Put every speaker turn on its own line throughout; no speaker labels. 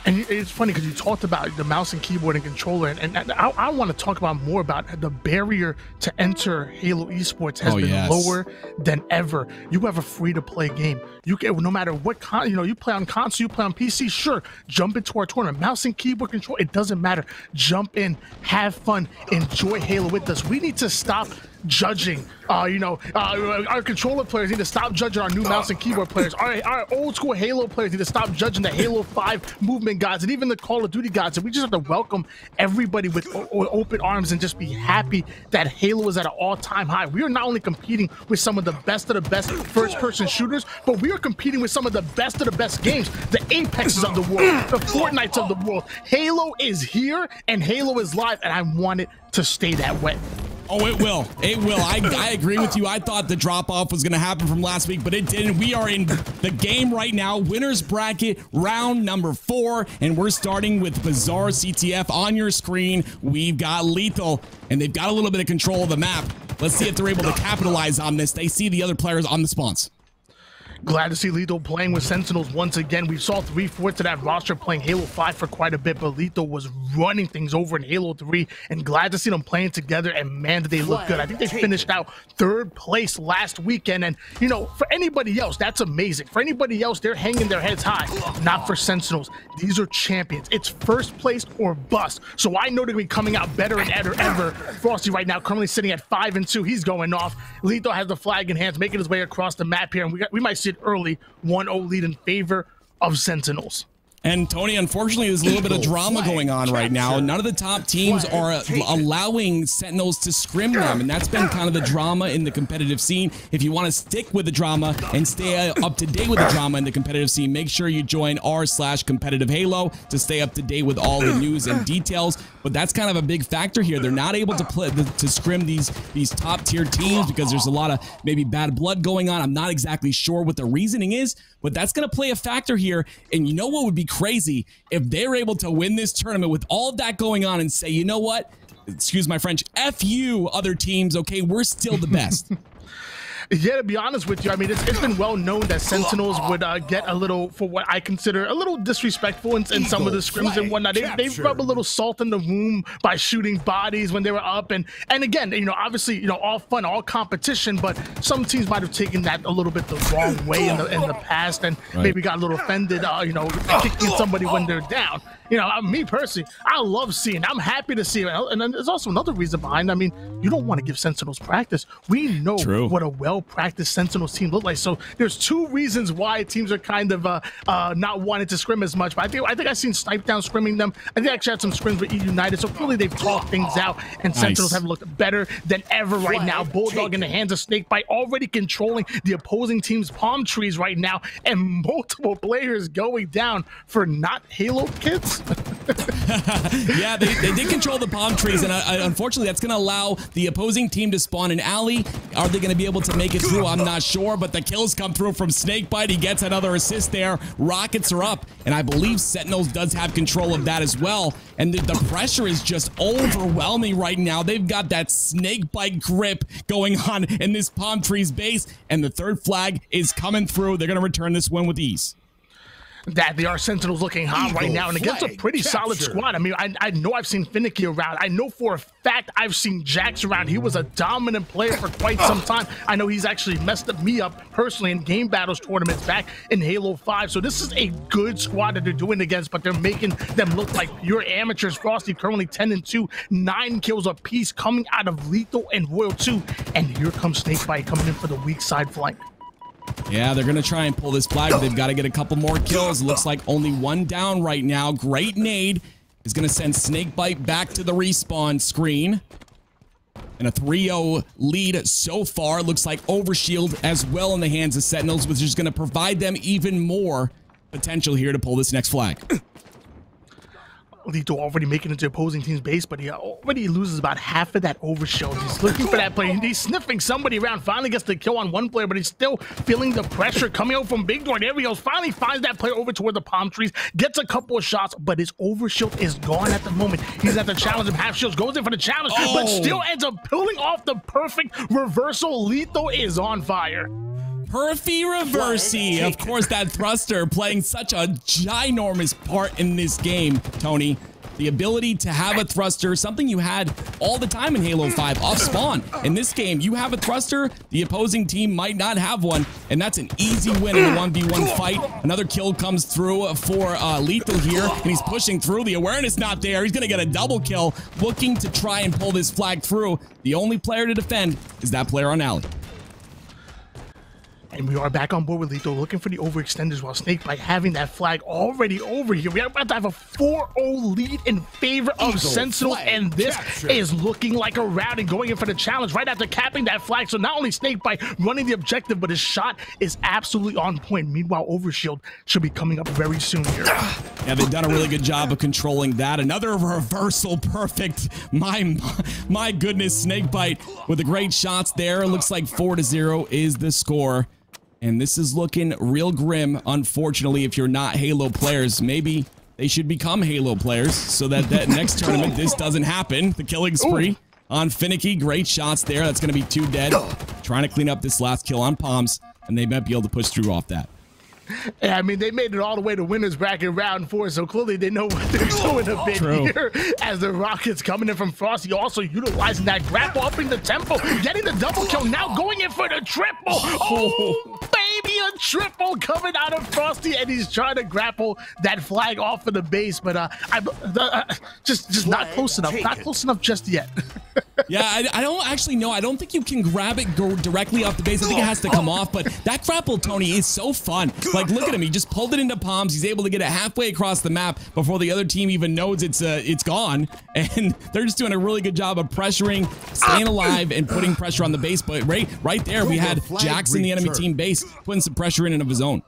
And it's funny because you talked about the mouse and keyboard and controller, and I want to talk about more about the barrier to enter Halo esports has been lower than ever. You have a free-to-play game. You can, no matter what you play on console, you play on PC. Sure, jump into our tournament. Mouse and keyboard control, it doesn't matter. Jump in, have fun, enjoy Halo with us. We need to stop judging. Our controller players need to stop judging our new mouse and keyboard players. Our old school Halo players need to stop judging the Halo 5 movement gods and even the Call of Duty gods. And we just have to welcome everybody with open arms and just be happy that Halo is at an all-time high. We are not only competing with some of the best first-person shooters, but we are competing with some of the best games, the Apexes of the world, the Fortnites of the world. Halo is here and Halo is live, and I want it to stay that way.
Oh, it will. It will. I agree with you. I thought the drop-off was going to happen from last week, but it didn't. We are in the game right now. Winners bracket, round number 4, and we're starting with Bizarre CTF on your screen. We've got Lethal, and they've got a little bit of control of the map. Let's see if they're able to capitalize on this. They see the other players on the spawns.
Glad to see Lethal playing with Sentinels once again. We saw 3/4 of that roster playing Halo 5 for quite a bit, but Lethal was running things over in Halo 3, and glad to see them playing together, and man, did they look good. I think they finished out 3rd place last weekend, and, for anybody else, that's amazing. For anybody else, they're hanging their heads high. Not for Sentinels. These are champions. It's 1st place or bust, so I know they're going to be coming out better and ever. Frosty right now currently sitting at 5-2. He's going off. Lethal has the flag in hands, making his way across the map here, and we might see early 1-0 lead in favor of Sentinels.
And Tony, unfortunately, there's a little bit of drama going on right now. None of the top teams are allowing Sentinels to scrim them, and that's been kind of the drama in the competitive scene. If you want to stick with the drama and stay up to date with the drama in the competitive scene, make sure you join r/competitive Halo to stay up to date with all the news and details. But that's kind of a big factor here. They're not able to scrim these top tier teams because there's a lot of maybe bad blood going on. I'm not exactly sure what the reasoning is, but that's going to play a factor here. And you know what would be crazy if they're able to win this tournament with all of that going on and say, you know what, excuse my French, F you other teams, okay, we're still the best.
Yeah, to be honest with you, I mean, it's been well known that Sentinels would get a little, for what I consider a little disrespectful in some of the scrims and whatnot. They rub a little salt in the wound by shooting bodies when they were up. And again, obviously, all fun, all competition, but some teams might have taken that a little bit the wrong way in the past and maybe got a little offended, kicking somebody when they're down. Me personally, I love seeing, I'm happy to see it. And then there's also another reason behind, I mean, you don't want to give Sentinels practice. We know what a well-practiced Sentinels team look like. So there's 2 reasons why teams are kind of not wanting to scrim as much. But I think I've seen Snipe Down scrimming them. I think I actually had some scrims with E United. So clearly they've talked things out, and Sentinels have looked better than ever right now. Bulldog in the hands of Snakebite, already controlling the opposing team's palm trees right now, and multiple players going down for not Halo kits.
Yeah, they did control the palm trees, and unfortunately that's going to allow the opposing team to spawn an alley. Are they going to be able to make it through? I'm not sure, but the kills come through from Snakebite. He gets another assist there. Rockets are up, and I believe Sentinels does have control of that as well. And the pressure is just overwhelming right now. They've got that Snakebite grip going on in this palm trees base, and the 3rd flag is coming through. They're going to return this one with ease.
That they are Sentinels looking hot right now, and against a pretty solid squad. I mean, I know I've seen Finicky around. I know for a fact I've seen Jax around. He was a dominant player for quite some time. I know he's actually messed me up personally in game battles tournaments back in Halo 5. So this is a good squad that they're doing against, but they're making them look like pure amateurs. Frosty currently 10-2, 9 kills apiece coming out of Lethal and Royal 2. And here comes Snakebite coming in for the weak side flank.
Yeah, they're going to try and pull this flag, but they've got to get a couple more kills. It looks like only 1 down right now. Great nade is going to send Snakebite back to the respawn screen. And a 3-0 lead so far. Looks like Overshield as well in the hands of Sentinels, which is going to provide them even more potential here to pull this next flag.
Lethal already making it to opposing team's base, but he already loses about half of that overshield. He's looking for that play. He's sniffing somebody around. Finally gets the kill on one player, but he's still feeling the pressure coming out from Big Door. There he goes. Finally finds that player over toward the palm trees. Gets a couple of shots, but his overshield is gone at the moment. He's at the challenge of half shields. Goes in for the challenge, but still ends up pulling off the perfect reversal. Lethal is on fire.
Perfy Reversey. Of course, that thruster playing such a ginormous part in this game, Tony. The ability to have a thruster, something you had all the time in Halo 5 off spawn. In this game, you have a thruster, the opposing team might not have one, and that's an easy win in a 1v1 fight. Another kill comes through for Lethal here, and he's pushing through. The awareness not there. He's going to get a double kill, looking to try and pull this flag through. The only player to defend is that player on alley.
And we are back on board with Lethal, looking for the overextenders while Snakebite having that flag already over here. We are about to have a 4-0 lead in favor of Sentinel, and this is looking like a rout and going in for the challenge right after capping that flag. So not only Snakebite running the objective, but his shot is absolutely on point. Meanwhile, Overshield should be coming up very soon here.
Yeah, they've done a really good job of controlling that. Another reversal, perfect. My goodness, Snakebite with the great shots there. It looks like 4-0 is the score. And this is looking real grim, unfortunately, if you're not Halo players. Maybe they should become Halo players so that next tournament this doesn't happen. The killing spree on Finicky. Great shots there. That's going to be 2 dead. Trying to clean up this last kill on Palms, and they might be able to push through off that.
Yeah, I mean, they made it all the way to winners bracket round 4, so clearly they know what they're doing a bit here as the Rockets coming in from Frosty, also utilizing that grapple, upping the tempo, getting the double kill, now going in for the triple. Oh, baby, a triple coming out of Frosty, and he's trying to grapple that flag off of the base, but just not close enough, not close enough just yet.
Yeah, I don't actually know. I don't think you can grab it directly off the base. I think it has to come off, but that grapple, Tony, is so fun. Like, look at him. He just pulled it into Palms. He's able to get it halfway across the map before the other team even knows it's gone. And they're just doing a really good job of pressuring, staying alive, and putting pressure on the base. But right there, we had Jax in the enemy team base putting some pressure in of his own.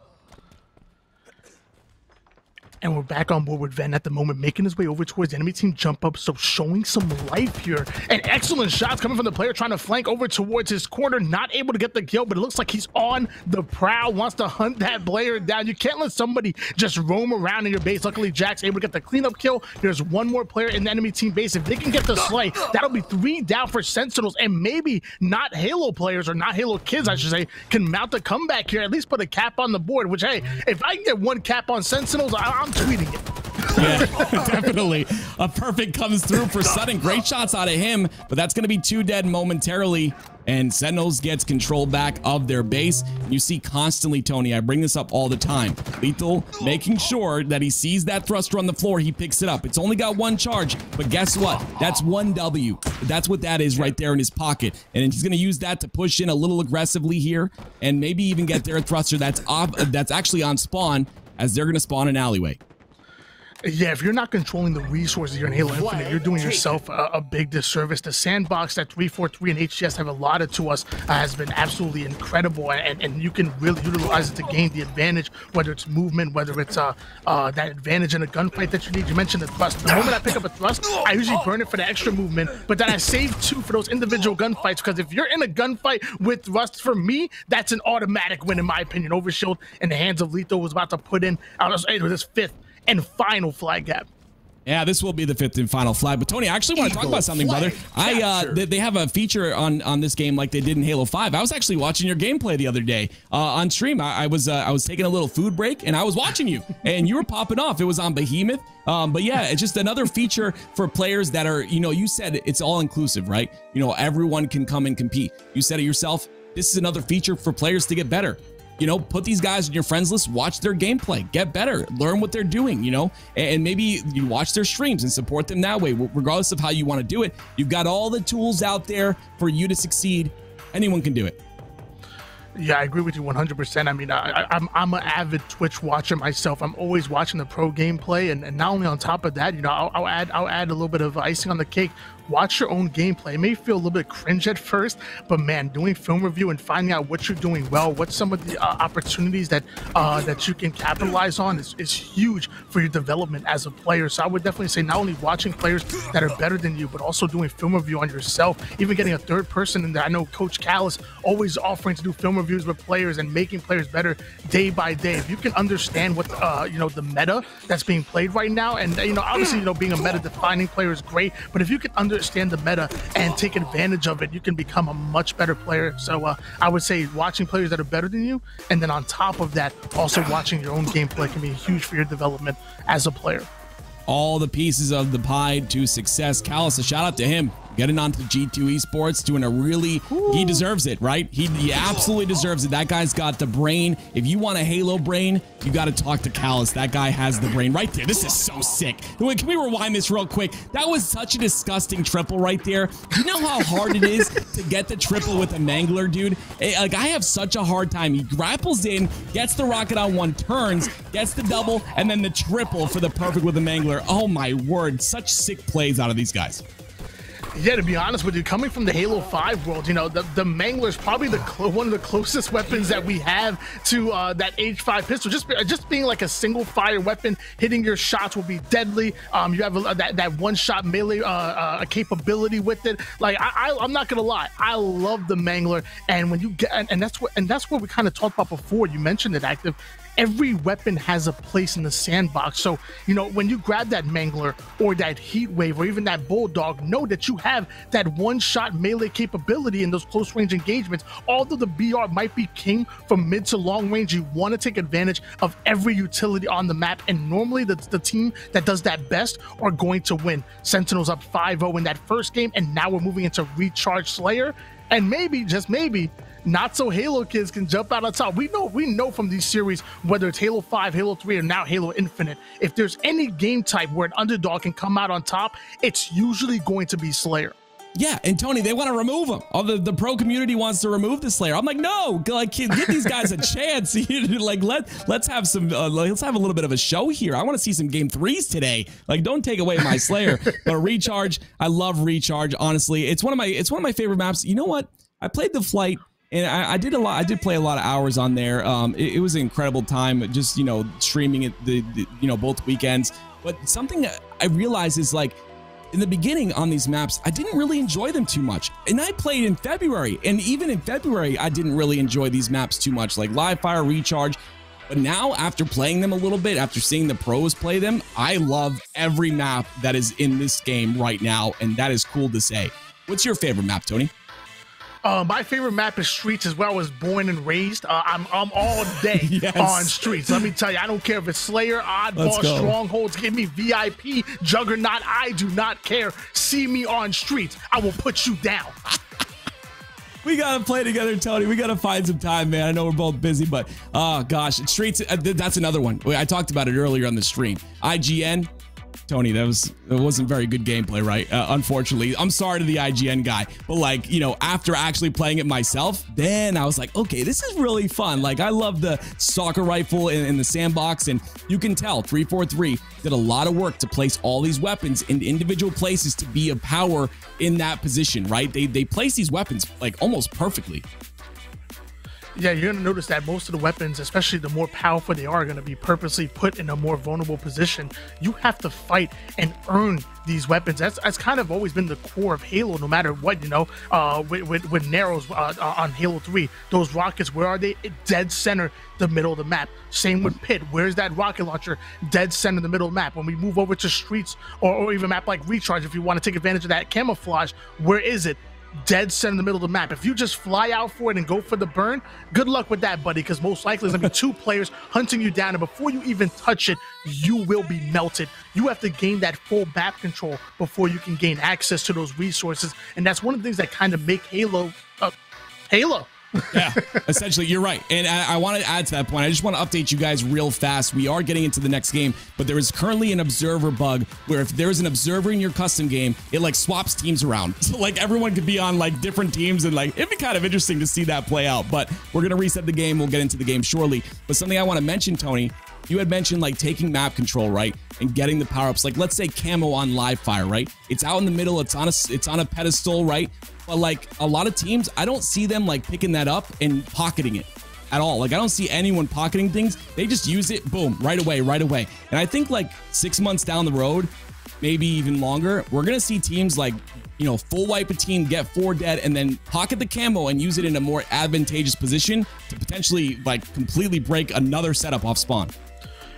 And we're back on board with Ven at the moment, making his way over towards the enemy team jump up, so showing some life here. And excellent shots coming from the player trying to flank over towards his corner, not able to get the kill, but it looks like he's on the prowl, wants to hunt that player down. You can't let somebody just roam around in your base. Luckily, Jack's able to get the cleanup kill. There's one more player in the enemy team base. If they can get the slay, that'll be 3 down for Sentinels, and maybe not Halo players, or not Halo kids, I should say, can mount a comeback here, at least put a cap on the board, which, hey, if I can get 1 cap on Sentinels, I'm tweeting it.
Yeah, definitely. A perfect comes through for Sutton. Great shots out of him, but that's going to be 2 dead momentarily. And Sentinels gets control back of their base. You see constantly, Tony, I bring this up all the time. Lethal making sure that he sees that thruster on the floor, he picks it up. It's only got 1 charge, but guess what? That's 1 W. That's what that is right there in his pocket. And he's going to use that to push in a little aggressively here and maybe even get their thruster that's actually on spawn, as they're going to spawn an alleyway.
Yeah, if you're not controlling the resources here in Halo Infinite, you're doing yourself a big disservice. The sandbox that 343 and HCS have allotted to us has been absolutely incredible, and you can really utilize it to gain the advantage, whether it's movement, whether it's that advantage in a gunfight that you need. You mentioned the thrust. The moment I pick up a thrust, I usually burn it for the extra movement, but then I save 2 for those individual gunfights, because if you're in a gunfight with thrust, for me, that's an automatic win in my opinion. Overshield in the hands of Lethal was about to put in this 5th and final flag gap.
Yeah, this will be the 5th and final flag. But Tony, I actually want to talk about something, brother. They have a feature on this game like they did in Halo 5. I was actually watching your gameplay the other day on stream. I was taking a little food break and I was watching you, and you were popping off. It was on Behemoth. But yeah, it's just another feature for players that are, you said it's all inclusive, right? Everyone can come and compete. You said it yourself. This is another feature for players to get better. Put these guys on your friends list, watch their gameplay, get better, learn what they're doing, and maybe you watch their streams and support them that way. Regardless of how you want to do it, you've got all the tools out there for you to succeed. Anyone can do it.
Yeah, I agree with you 100%. I mean, I'm an avid Twitch watcher myself. I'm always watching the pro gameplay, and not only on top of that, I'll add a little bit of icing on the cake. Watch your own gameplay. It may feel a little bit cringe at first, but man, doing film review and finding out what you're doing well, what some of the opportunities that you can capitalize on is huge for your development as a player. So I would definitely say not only watching players that are better than you, but also doing film review on yourself, even getting a 3rd person in there. I know Coach Callis always offering to do film reviews with players and making players better day by day. If you can understand what the meta that's being played right now, and obviously being a meta defining player is great, but if you can understand understand the meta and take advantage of it, you can become a much better player. So I would say watching players that are better than you, and then on top of that, also watching your own gameplay can be huge for your development as a player.
All the pieces of the pie to success. Callus, a shout out to him. Getting onto G2 Esports, doing a really, he deserves it, right? He absolutely deserves it. That guy's got the brain. If you want a Halo brain, you got to talk to Callus. That guy has the brain right there. This is so sick. Wait, can we rewind this real quick? That was such a disgusting triple right there. You know how hard it is to get the triple with a mangler, dude? Like, I have such a hard time. He grapples in, gets the rocket on one, turns, gets the double, and then the triple for the perfect with a mangler. Oh my word, such sick plays out of these guys.
Yeah, to be honest with you, coming from the Halo 5 world, you know, the Mangler is probably one of the closest weapons that we have to that H5 pistol. Just being like a single fire weapon, hitting your shots will be deadly. You have that one-shot melee capability with it. Like, I'm not gonna lie, I love the Mangler, and when you get, and that's what we kind of talked about before. You mentioned it, Active. Every weapon has a place in the sandbox. So, you know, when you grab that Mangler or that Heat Wave or even that Bulldog, know that you have that one-shot melee capability in those close-range engagements. Although the BR might be king from mid to long range, you want to take advantage of every utility on the map, and normally the team that does that best are going to win. Sentinels up 5-0 in that first game, and now we're moving into Recharge Slayer, and maybe, just maybe, not so Halo kids can jump out on top. We know from these series, whether it's Halo 5, Halo 3, or now Halo Infinite, if there's any game type where an underdog can come out on top, it's usually going to be Slayer.
Yeah, and Tony, they want to remove him. All the pro community wants to remove the Slayer. I'm like, no, like, give these guys a chance. Like, let's have some, let's have a little bit of a show here. I want to see some game 3s today. Like, don't take away my Slayer. But Recharge, I love Recharge. Honestly, it's one of my favorite maps. You know what? I played the Flight. And I did play a lot of hours on there. It was an incredible time, just, you know, streaming it both weekends. But something I realized is, like, in the beginning on these maps, I didn't really enjoy them too much. And I played in February, and even in February, I didn't really enjoy these maps too much, like Live Fire, Recharge. But now, after playing them a little bit, after seeing the pros play them, I love every map that is in this game right now, and that is cool to say. What's your favorite map, Tony?
My favorite map is Streets, is where I was born and raised. I'm all day on Streets. Let me tell you, I don't care if it's Slayer, Oddball, Strongholds, give me VIP, Juggernaut, I do not care. See me on Streets, I will put you down.
We gotta play together, Tony. We gotta find some time, man. I know we're both busy, but oh gosh, Streets, that's another one. I talked about it earlier on the stream. IGN, Tony, it wasn't very good gameplay, right? Unfortunately, I'm sorry to the IGN guy, but, like, you know, after actually playing it myself, then I was like, okay, this is really fun. Like, I love the soccer rifle in the sandbox, and you can tell 343 did a lot of work to place all these weapons in individual places to be a power in that position, right? They place these weapons like almost perfectly.
Yeah, you're going to notice that most of the weapons, especially the more powerful they are going to be purposely put in a more vulnerable position. You have to fight and earn these weapons. That's kind of always been the core of Halo, no matter what, you know, with Narrows on Halo 3. Those rockets, where are they? Dead center, the middle of the map. Same with Pit. Where's that rocket launcher? Dead center, the middle of the map. When we move over to Streets or even a map like Recharge, if you want to take advantage of that camouflage, where is it? Dead center in the middle of the map. If you just fly out for it and go for the burn, good luck with that, buddy, because most likely there's gonna be 2 players hunting you down, and before you even touch it, you will be melted. You have to gain that full map control before you can gain access to those resources, and that's one of the things that kind of make Halo Halo.
Yeah, essentially, you're right. And I want to add to that point. I just want to update you guys real fast. We are getting into the next game, but there is currently an observer bug where if there's an observer in your custom game, it like swaps teams around. So like everyone could be on like different teams, and like it'd be kind of interesting to see that play out. But we're going to reset the game. We'll get into the game shortly. But something I want to mention, Tony, you had mentioned like taking map control, right? And getting the power-ups. Like let's say camo on Live Fire, right? It's out in the middle. It's on a pedestal, right? But like a lot of teams, I don't see them like picking that up and pocketing it at all. Like I don't see anyone pocketing things. They just use it, boom, right away. And I think like 6 months down the road, maybe even longer, we're going to see teams like, you know, full wipe a team, get 4 dead, and then pocket the camo and use it in a more advantageous position to potentially like completely break another setup off spawn.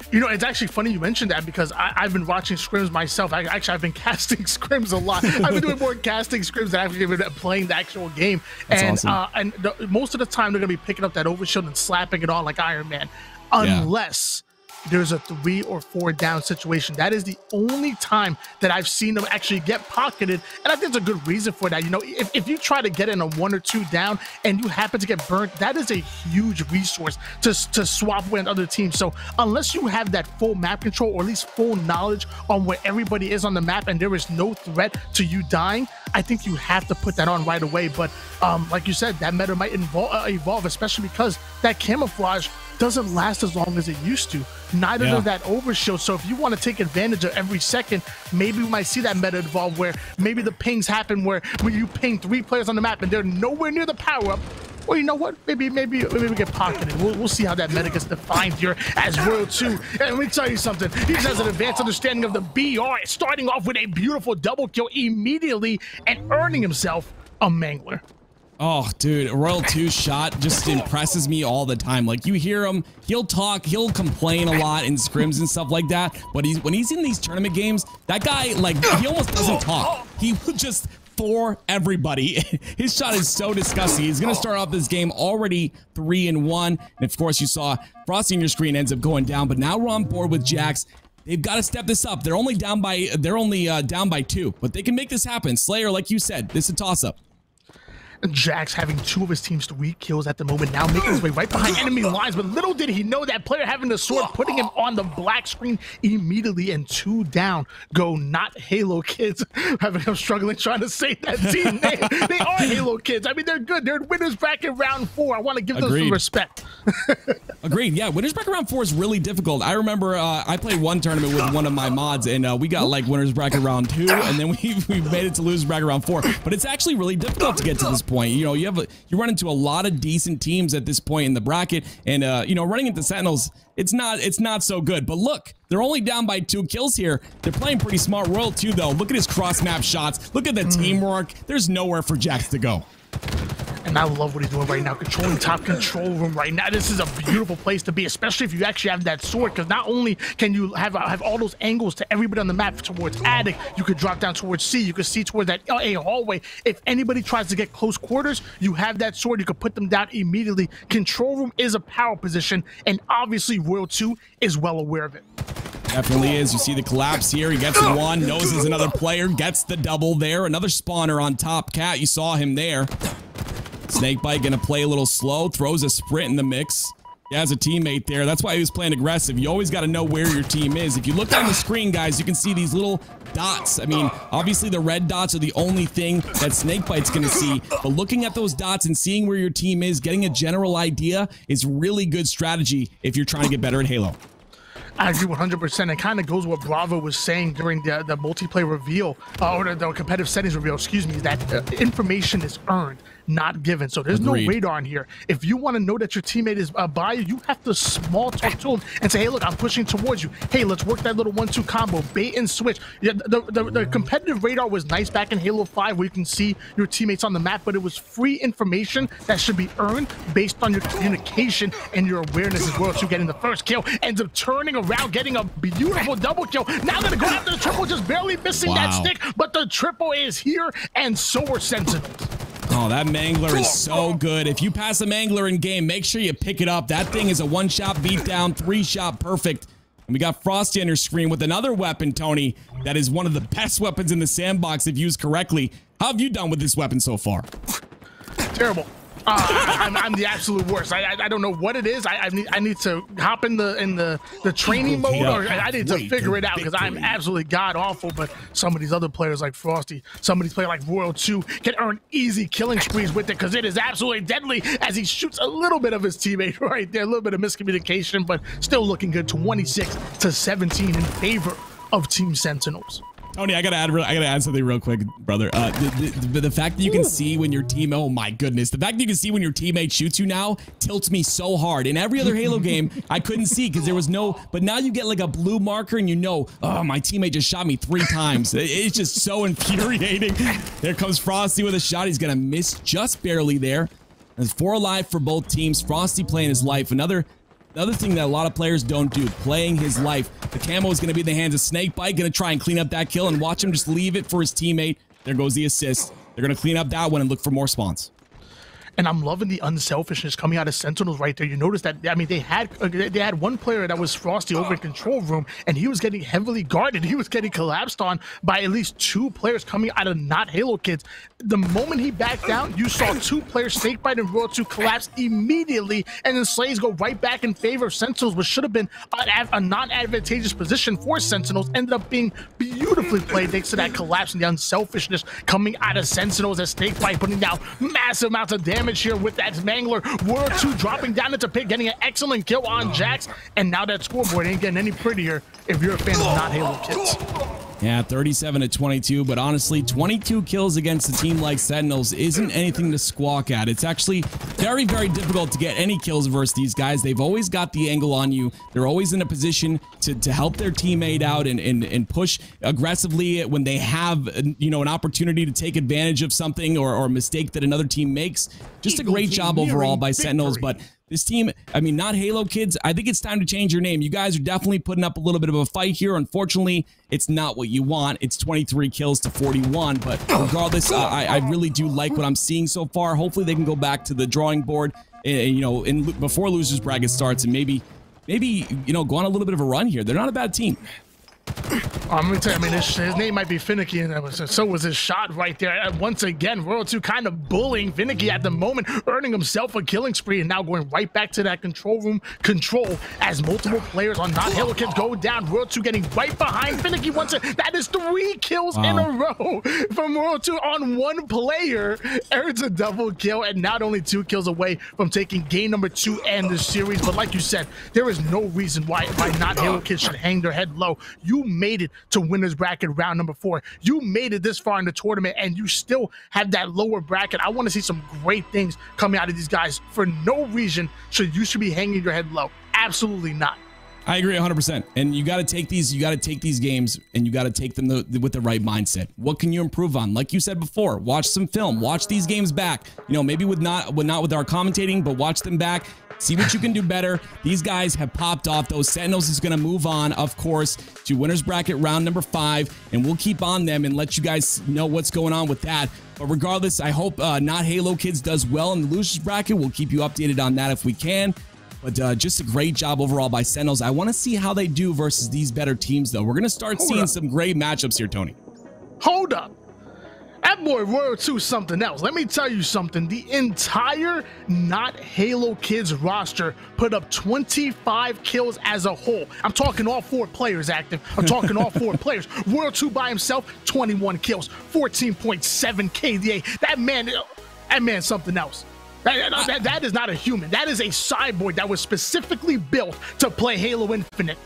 You know, it's actually funny you mentioned that because I've been watching scrims myself. I've been casting scrims a lot. I've been doing more casting scrims than actually been playing the actual game.
That's
and
awesome.
Most of the time they're gonna be picking up that overshield and slapping it on like Iron Man, unless there's a 3 or 4 down situation. That is the only time that I've seen them actually get pocketed, and I think there's a good reason for that. You know, if you try to get in a 1 or 2 down and you happen to get burnt, that is a huge resource to swap with other teams. So unless you have that full map control, or at least full knowledge on where everybody is on the map and there is no threat to you dying, I think you have to put that on right away. But like you said, that meta might evolve, especially because that camouflage doesn't last as long as it used to. Neither does that overshield. So if you want to take advantage of every second, maybe we might see that meta evolve where maybe the pings happen where when you ping 3 players on the map and they're nowhere near the power up. Well, you know what? Maybe we get pocketed. We'll see how that meta gets defined here as World 2. And let me tell you something. He just has an advanced understanding of the BR, starting off with a beautiful double kill immediately and earning himself a Mangler.
Oh, dude, Royal 2's shot just impresses me all the time. Like, you hear him, he'll talk, he'll complain a lot in scrims and stuff like that. But when he's in these tournament games, that guy, like, he almost doesn't talk. He would just for everybody. His shot is so disgusting. He's going to start off this game already 3-1. And of course, you saw Frosty on your screen ends up going down. But now we're on board with Jax. They've got to step this up. They're only down by 2, but they can make this happen. Slayer, like you said, this is a toss-up.
Jax having 2 of his team's 3 kills at the moment, now making his way right behind enemy lines, but little did he know that player having the sword, putting him on the black screen immediately, and 2 down go NotHaloKids. I'm struggling trying to say that team name. They are HaloKids. I mean, they're good. They're winners bracket round 4. I want to give them some respect.
Agreed. Yeah, winners bracket round 4 is really difficult. I remember I played one tournament with one of my mods, and we got like winners bracket round 2, and then we made it to losers bracket round 4. But it's actually really difficult to get to this point. You know, you run into a lot of decent teams at this point in the bracket, and you know, running into Sentinels, it's not so good. But look, they're only down by 2 kills here. They're playing pretty smart. Royal 2 though, look at his cross map shots. Look at the teamwork. There's nowhere for Jax to go.
And I love what he's doing right now, controlling top control room right now. This is a beautiful place to be, especially if you actually have that sword, because not only can you have all those angles to everybody on the map towards attic, you could drop down towards C, you could see towards that A hallway. If anybody tries to get close quarters, you have that sword, you could put them down immediately. Control room is a power position, and obviously Royal 2 is well aware of it.
Definitely is. You see the collapse here. He gets 1, knows there's another player, gets the double there. Another spawner on top. Cat, you saw him there. Snakebite gonna play a little slow, throws a sprint in the mix. He has a teammate there. That's why he was playing aggressive. You always got to know where your team is. If you look on the screen, guys, you can see these little dots. I mean, obviously the red dots are the only thing that Snakebite's gonna see, but looking at those dots and seeing where your team is, getting a general idea is really good strategy if you're trying to get better at Halo.
I agree 100%. It kind of goes what Bravo was saying during the multiplayer reveal, or the competitive settings reveal, excuse me, that information is earned, not given. So there's no radar in here. If you want to know that your teammate is by you have to small talk to him and say, hey, look, I'm pushing towards you. Hey, let's work that little 1-2 combo, bait and switch. Yeah, the competitive radar was nice back in Halo 5 where you can see your teammates on the map, but it was free information that should be earned based on your communication and your awareness as well. So getting the first kill, ends up turning around, getting a beautiful double kill. Now gonna go after the triple, just barely missing that stick, but the triple is here, and so are Sentinels.
Oh, that Mangler is so good. If you pass a Mangler in game, make sure you pick it up. That thing is a 1-shot beatdown, 3-shot perfect. And we got Frosty on your screen with another weapon, Tony, that is one of the best weapons in the sandbox if used correctly. How have you done with this weapon so far?
Terrible. I'm the absolute worst. I don't know what it is. I need to hop in the training mode, or I need to figure it out, because I'm absolutely god awful. But some of these other players like Frosty, some of these players like Royal 2 can earn easy killing sprees with it, because it is absolutely deadly as he shoots a little bit of his teammate right there. A little bit of miscommunication, but still looking good. 26-17 in favor of Team Sentinels.
Tony, I gotta add something real quick, brother. The fact that you can see when your team, oh my goodness, the fact that you can see when your teammate shoots you now tilts me so hard. In every other Halo game, I couldn't see because there was no, but now you get like a blue marker and you know, oh, my teammate just shot me 3 times. It's just so infuriating. There comes Frosty with a shot. He's gonna miss just barely there. There's 4 alive for both teams. Frosty playing his life. Another The other thing that a lot of players don't do, playing his life. The camo is going to be in the hands of Snakebite, going to try and clean up that kill and watch him just leave it for his teammate. There goes the assist. They're going to clean up that one and look for more spawns.
And I'm loving the unselfishness coming out of Sentinels right there. You notice that, I mean, they had one player that was Frosty over in control room, and he was getting heavily guarded. He was getting collapsed on by at least 2 players coming out of NotHaloKids. The moment he backed down, you saw 2 players, Snakebite and Royal 2, collapse immediately, and then Slays go right back in favor of Sentinels, which should have been a non-advantageous position for Sentinels. Ended up being beautifully played thanks to that collapse and the unselfishness coming out of Sentinels, as Snakebite putting down massive amounts of damage here with that Mangler. World 2 dropping down into pit, getting an excellent kill on Jax, and now that scoreboard ain't getting any prettier if you're a fan of NotHaloKids.
Yeah, 37-22, but honestly, 22 kills against a team like Sentinels isn't anything to squawk at. It's actually very, very difficult to get any kills versus these guys. They've always got the angle on you. They're always in a position to help their teammate out and push aggressively when they have, you know, an opportunity to take advantage of something or a mistake that another team makes. Just a great job overall by Sentinels, but this team, I mean, NotHaloKids, I think it's time to change your name. You guys are definitely putting up a little bit of a fight here. Unfortunately, it's not what you want. It's 23 kills to 41, but regardless, I really do like what I'm seeing so far. Hopefully they can go back to the drawing board, you know, before losers bracket starts, and maybe, you know, go on a little bit of a run here. They're not a bad team.
I'm gonna tell you, I mean, his name might be Finicky, and so was his shot right there. Once again, Royal 2 kind of bullying Finicky at the moment, earning himself a killing spree, and now going right back to that control room as multiple players on NotHaloKids go down. Royal 2 getting right behind Finicky once again. That is 3 kills in a row from Royal 2 on 1 player. Earns a double kill, and not only 2 kills away from taking game number 2 and the series. But like you said, there is no reason why NotHaloKids should hang their head low. You made it to winners bracket round number 4. You made it this far in the tournament, and you still have that lower bracket. I want to see some great things coming out of these guys. For no reason should you be hanging your head low. Absolutely not.
I agree 100%. And you got to take these games, and you got to take them with the right mindset. What can you improve on? Like you said before, watch some film, watch these games back. You know, maybe not with our commentating, but watch them back. See what you can do better. These guys have popped off. Those Sentinels is going to move on, of course, to winners bracket round number 5, and we'll keep on them and let you guys know what's going on with that. But regardless, I hope NotHaloKids does well in the losers bracket. We'll keep you updated on that if we can. But just a great job overall by Sentinels. I want to see how they do versus these better teams, though. We're going to start seeing some great matchups here, Tony.
Hold up. That boy Royal 2 something else. Let me tell you something. The entire NotHaloKids roster put up 25 kills as a whole. I'm talking all 4 players active. I'm talking all 4 players. Royal 2 by himself, 21 kills, 14.7 KDA. That man's something else. That is not a human. That is a cyborg that was specifically built to play Halo Infinite.